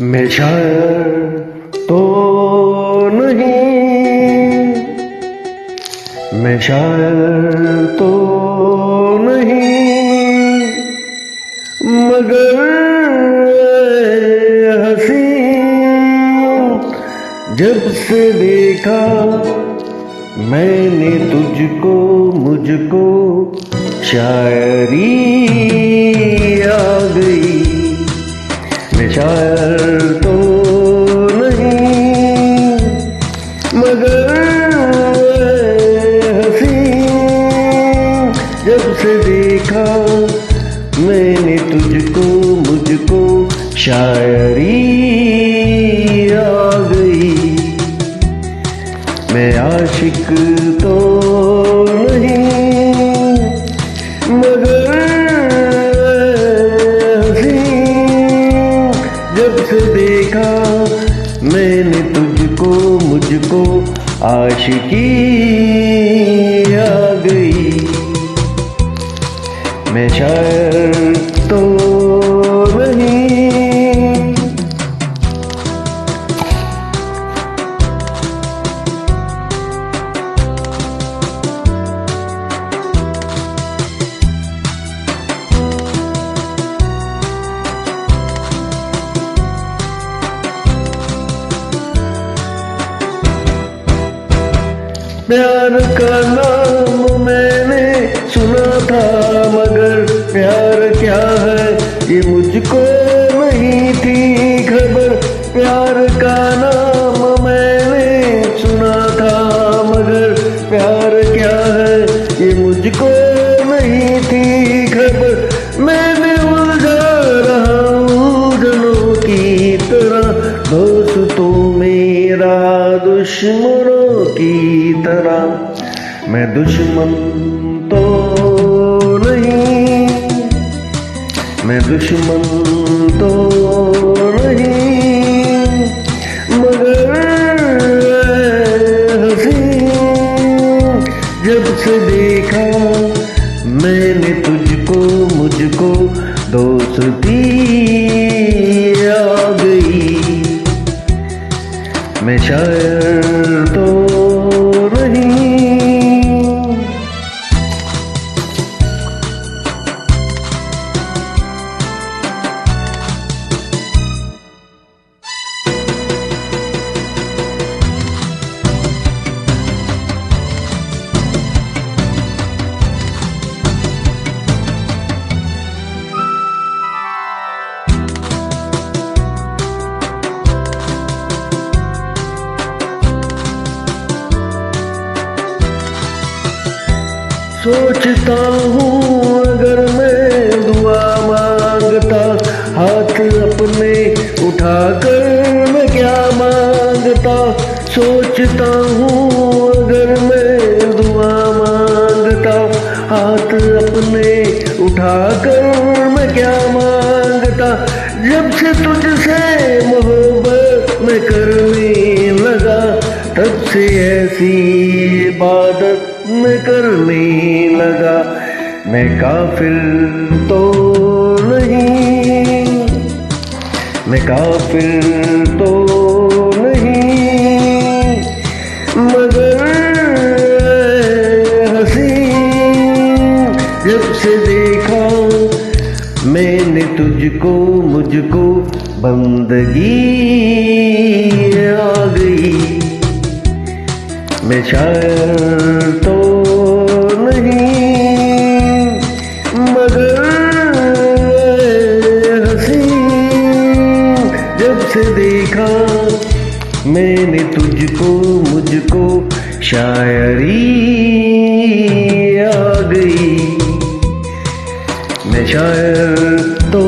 मैं शायर तो नहीं, मैं शायर तो नहीं, मगर हंसी जब से देखा मैंने तुझको, मुझको शायरी आ गई। मैं शायर तो नहीं, मगर हंसी जब से देखा मैंने तुझको, मुझको शायरी आ गई। मैं आशिक तो नहीं, मगर हंसी जब से देखा मैंने तुझको, मुझको आशिकी आ गई। मैं शायर तो नहीं। प्यार का नाम मैंने सुना था, मगर प्यार क्या है ये मुझको नहीं थी खबर। प्यार का नाम मैंने सुना था, मगर प्यार क्या है ये मुझको नहीं थी खबर। मैंने उलझा रहा उलझनों की तरह, दोस्तों मेरा दुश्मनों की तरह। मैं दुश्मन तो नहीं, मैं दुश्मन तो नहीं, मगर हंसी जब से देखा मैंने तुझको, मुझको दोस्ती आ गई। मैं शायर तो नहीं। सोचता हूँ अगर मैं दुआ मांगता, हाथ अपने उठाकर मैं क्या मांगता। सोचता हूँ अगर मैं दुआ मांगता, हाथ अपने उठाकर मैं क्या मांगता। जब से तुझसे मोहब्बत मैं करने लगा, तब से ऐसी इबादत मैं करने लगा। मैं काफिर तो नहीं, मैं काफिर तो नहीं, मगर हंसी जब से देखा मैंने तुझको, मुझको बंदगी आ गई। मैं शायर तो नहीं, मगर हंसी जब से देखा मैंने तुझको, मुझको शायरी आ गई। मैं शायर तो